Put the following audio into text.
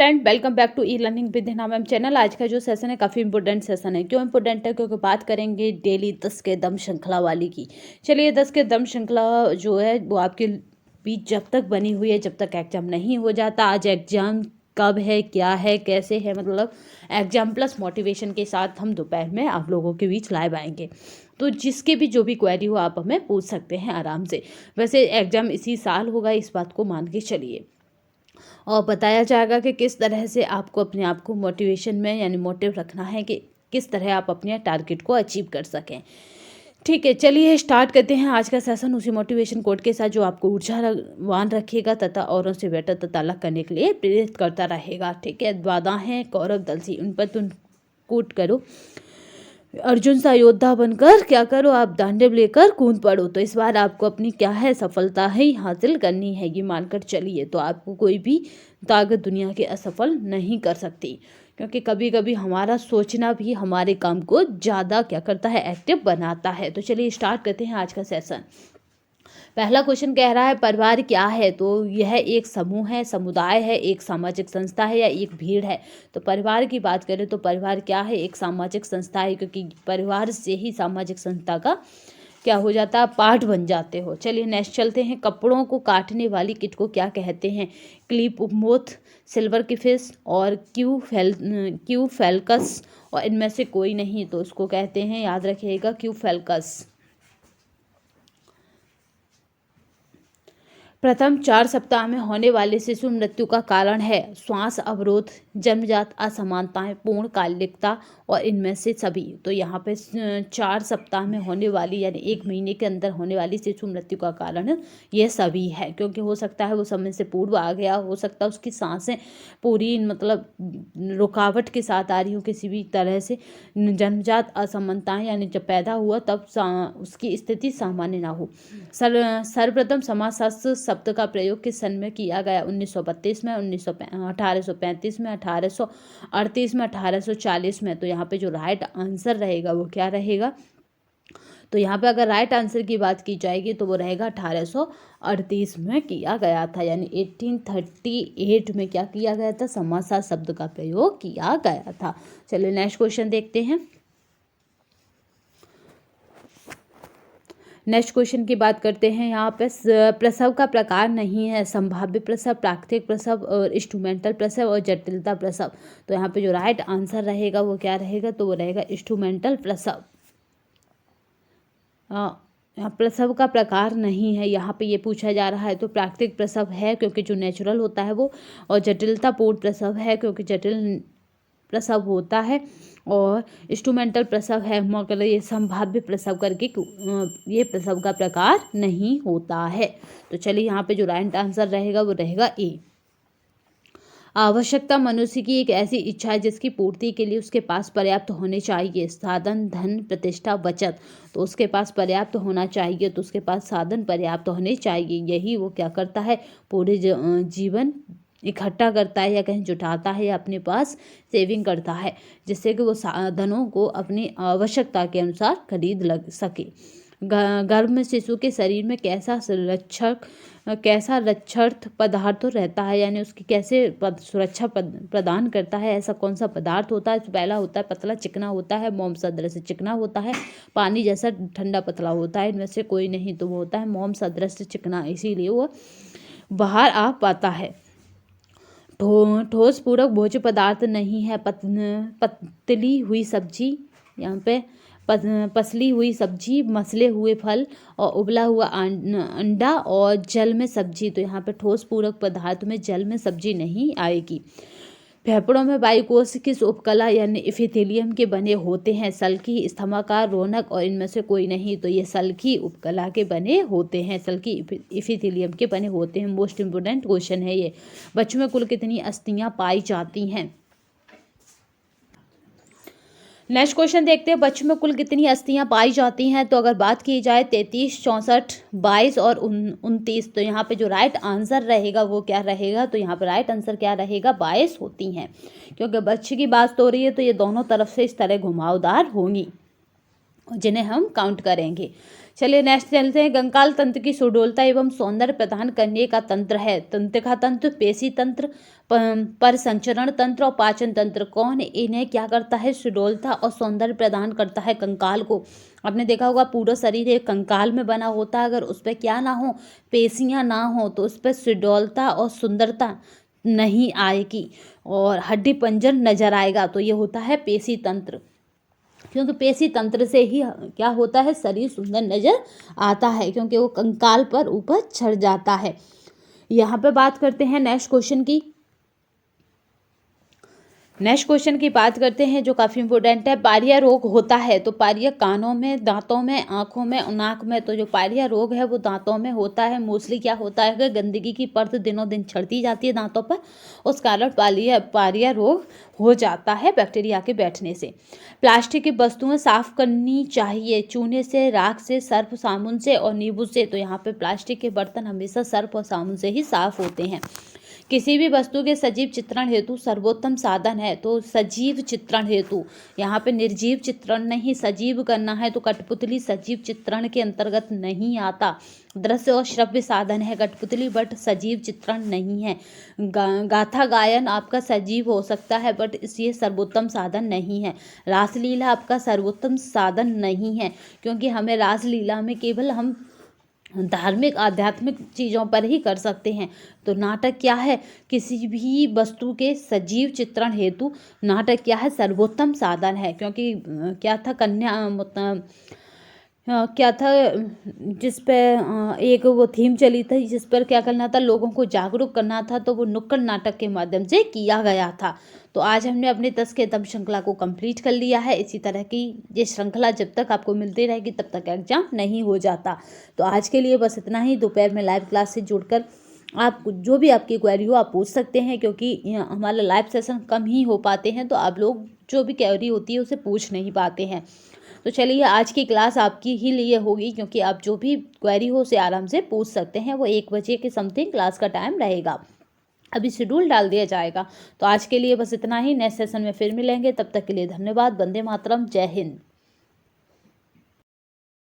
Student, welcome back to e learning with Hina ma'am channel. आज का जो सेशन है काफ़ी इंपॉर्टेंट सेशन है। क्यों इंपॉर्टेंट है? क्योंकि बात करेंगे डेली 10 के दम श्रृंखला वाली की। चलिए, 10 के दम श्रृंखला जो है वो आपके बीच जब तक बनी हुई है, जब तक एग्जाम नहीं हो जाता। आज एग्जाम कब है, क्या है, कैसे है, मतलब एग्जाम प्लस मोटिवेशन के साथ हम दोपहर में आप लोगों के बीच लाइव आएंगे। तो जिसके भी जो भी क्वेरी हो आप हमें पूछ सकते हैं आराम से। वैसे एग्जाम इसी साल होगा, इस बात को मान के चलिए। और बताया जाएगा कि किस तरह से आपको अपने आप को मोटिवेशन में यानी मोटिव रखना है कि किस तरह आप अपने टारगेट को अचीव कर सकें। ठीक है, चलिए स्टार्ट करते हैं आज का सेशन उसी मोटिवेशन कोड के साथ जो आपको ऊर्जावान रखेगा तथा औरों से बेटर तथा अलग करने के लिए प्रेरित करता रहेगा। ठीक है, वादा है कौरव दलसी, उन पर तुम कूट करो, अर्जुन सा योद्धा बनकर क्या करो, आप दांडव लेकर कूद पड़ो। तो इस बार आपको अपनी क्या है, सफलता ही हासिल करनी है, ये मानकर चलिए। तो आपको कोई भी ताकत दुनिया के असफल नहीं कर सकती, क्योंकि कभी कभी हमारा सोचना भी हमारे काम को ज़्यादा क्या करता है, एक्टिव बनाता है। तो चलिए स्टार्ट करते हैं आज का सेशन। पहला क्वेश्चन कह रहा है परिवार क्या है? तो यह एक समूह है, समुदाय है, एक सामाजिक संस्था है या एक भीड़ है? तो परिवार की बात करें तो परिवार क्या है, एक सामाजिक संस्था है, क्योंकि परिवार से ही सामाजिक संस्था का क्या हो जाता है, पार्ट बन जाते हो। चलिए नेक्स्ट चलते हैं। कपड़ों को काटने वाली किट को क्या कहते हैं? क्लिप, उपमोथ, सिल्वर की फिश और क्यू फेल्कस, और इनमें से कोई नहीं। तो उसको कहते हैं, याद रखिएगा, क्यू फेल्कस। प्रथम 4 सप्ताह में होने वाले शिशु मृत्यु का कारण है श्वास अवरोध, जन्मजात असमानताएं, पूर्ण कालिकता और इनमें से सभी। तो यहाँ पे 4 सप्ताह में होने वाली यानी 1 महीने के अंदर होने वाली शिशु मृत्यु का कारण ये सभी है, क्योंकि हो सकता है वो समय से पूर्व आ गया, हो सकता है उसकी सांसें पूरी मतलब रुकावट के साथ आ रही हो किसी भी तरह से। जन्मजात असमानताएं यानी जब पैदा हुआ तब उसकी स्थिति सामान्य ना हो। सर्वप्रथम समाजशास्त्र शब्द का प्रयोग किस सन में किया गया? 1932 में, 1835 में, 1838 में, 1840 में। तो यहाँ पे जो राइट आंसर रहेगा वो क्या रहेगा? तो यहाँ पे अगर राइट आंसर की बात की जाएगी तो वो रहेगा 1838 में किया गया था, यानी 1838 में क्या किया गया था? समाजशास्त्र शब्द का प्रयोग किया गया था। चलिए नेक्स्ट क्वेश्चन देखते हैं। नेक्स्ट क्वेश्चन की बात करते हैं। यहाँ पे प्रसव का प्रकार नहीं है, संभाव्य प्रसव, प्राकृतिक प्रसव और इंस्ट्रूमेंटल प्रसव और जटिलता प्रसव। तो यहाँ पे जो राइट आंसर रहेगा वो क्या रहेगा? तो वो रहेगा इंस्ट्रूमेंटल प्रसव। यहाँ प्रसव का प्रकार नहीं है, यहाँ पे ये पूछा जा रहा है। तो प्राकृतिक प्रसव है क्योंकि जो नेचुरल होता है वो, और जटिलतापूर्ण प्रसव है क्योंकि जटिल प्रसव होता है, और इंस्ट्रूमेंटल प्रसव है मगर ये संभाव्य प्रसव करके ये प्रसव का प्रकार नहीं होता है। तो चलिए यहाँ पे जो राइट आंसर रहेगा वो रहेगा ए। आवश्यकता मनुष्य की एक ऐसी इच्छा है जिसकी पूर्ति के लिए उसके पास पर्याप्त होने चाहिए साधन, धन, प्रतिष्ठा, बचत। तो उसके पास पर्याप्त होना चाहिए, तो उसके पास साधन पर्याप्त होने चाहिए। यही वो क्या करता है, पूरे जीवन इकट्ठा करता है या कहीं जुटाता है या अपने पास सेविंग करता है, जिससे कि वो साधनों को अपनी आवश्यकता के अनुसार खरीद लग सके। गर्भ में शिशु के शरीर में कैसा रक्षक पदार्थ रहता है, यानी उसकी कैसे सुरक्षा प्रदान करता है, ऐसा कौन सा पदार्थ होता है? पहला होता है पतला चिकना होता है, मोम सदृश चिकना होता है, पानी जैसा ठंडा पतला होता है। इनमें से कोई नहीं, तो वो होता है मोम सदृश चिकना, इसीलिए वो बाहर आ पाता है। ठोस पूरक भोज्य पदार्थ नहीं है, पतली हुई सब्जी, यहाँ पे पसली हुई सब्जी, मसले हुए फल और उबला हुआ अंडा और जल में सब्जी। तो यहाँ पे ठोस पूरक पदार्थ में जल में सब्जी नहीं आएगी। फेफड़ों में वायुकोश किस उपकला यानी इपिथेलियम के बने होते हैं? सल्की, स्तमाकार, रोनक और इनमें से कोई नहीं। तो ये सल्की उपकला के बने होते हैं, सल्की इपिथेलियम के बने होते हैं। मोस्ट इम्पोर्टेंट क्वेश्चन है ये। बच्चों में कुल कितनी अस्थियां पाई जाती हैं? नेक्स्ट क्वेश्चन देखते हैं। बच्चों में कुल कितनी अस्थियां पाई जाती हैं? तो अगर बात की जाए 33, 64, 22 और 29। तो यहाँ पे जो राइट आंसर रहेगा वो क्या रहेगा? तो यहाँ पे राइट आंसर क्या रहेगा? 22 होती हैं, क्योंकि बच्चे की बात हो रही है तो ये दोनों तरफ से इस तरह घुमावदार होंगी। जिन्हें हम काउंट करेंगे। चलिए नेक्स्ट चलते हैं। कंकाल तंत्र की सुडौलता एवं सौंदर्य प्रदान करने का तंत्र है तंत्रिका तंत्र, पेशी तंत्र, परिसंचरण तंत्र और पाचन तंत्र। कौन इन्हें क्या करता है? सुडौलता और सौंदर्य प्रदान करता है कंकाल को। आपने देखा होगा पूरा शरीर एक कंकाल में बना होता है, अगर उस पर क्या ना हो, पेशियां ना हो, तो उस पर सुडौलता और सुंदरता नहीं आएगी और हड्डी पंजर नजर आएगा। तो ये होता है पेशी तंत्र, क्योंकि पेशी तंत्र से ही क्या होता है, शरीर सुंदर नजर आता है, क्योंकि वो कंकाल पर ऊपर चढ़ जाता है। यहाँ पे बात करते हैं नेक्स्ट क्वेश्चन की। नेक्स्ट क्वेश्चन की बात करते हैं जो काफ़ी इंपॉर्टेंट है। पायरिया रोग होता है तो पायरिया कानों में, दांतों में, आँखों में, नाक में। तो जो पायरिया रोग है वो दांतों में होता है। मोस्टली क्या होता है कि गंदगी की परत दिनों दिन चढ़ती जाती है दांतों पर, उस कारण पायरिया रोग हो जाता है बैक्टीरिया के बैठने से। प्लास्टिक की वस्तुएं साफ करनी चाहिए चूने से, राख से, सर्फ साबुन से और नींबू से। तो यहाँ पे प्लास्टिक के बर्तन हमेशा सर्फ और साबुन से ही साफ होते हैं। किसी भी वस्तु के सजीव चित्रण हेतु सर्वोत्तम साधन है तो सजीव चित्रण हेतु, यहाँ पे निर्जीव चित्रण नहीं, सजीव करना है तो कठपुतली सजीव चित्रण के अंतर्गत नहीं आता। दृश्य और श्रव्य साधन है कठपुतली, बट सजीव चित्रण नहीं है। गाथा गायन आपका सजीव हो सकता है, बट ये सर्वोत्तम साधन नहीं है। रासलीला आपका सर्वोत्तम साधन नहीं है, क्योंकि हमें रासलीला में केवल हम धार्मिक आध्यात्मिक चीज़ों पर ही कर सकते हैं। तो नाटक क्या है? किसी भी वस्तु के सजीव चित्रण हेतु नाटक क्या है? सर्वोत्तम साधन है। क्योंकि क्या था, क्या था जिस पे एक वो थीम चली थी, जिस पर क्या करना था, लोगों को जागरूक करना था, तो वो नुक्कड़ नाटक के माध्यम से किया गया था। तो आज हमने अपने 10 के दम श्रृंखला को कंप्लीट कर लिया है। इसी तरह की ये श्रृंखला जब तक आपको मिलती रहेगी तब तक एग्जाम नहीं हो जाता। तो आज के लिए बस इतना ही। दोपहर में लाइव क्लास से जुड़कर आप जो भी आपकी क्वेरी हो आप पूछ सकते हैं, क्योंकि हमारा लाइव सेशन कम ही हो पाते हैं, तो आप लोग जो भी क्वेरी होती है उसे पूछ नहीं पाते हैं। तो चलिए आज की क्लास आपकी ही लिए होगी, क्योंकि आप जो भी क्वेरी हो उसे आराम से पूछ सकते हैं। वो 1 बजे के समथिंग क्लास का टाइम रहेगा, अभी शेड्यूल डाल दिया जाएगा। तो आज के लिए बस इतना ही। नेक्स्ट सेशन में फिर मिलेंगे, तब तक के लिए धन्यवाद। वंदे मातरम, जय हिंद।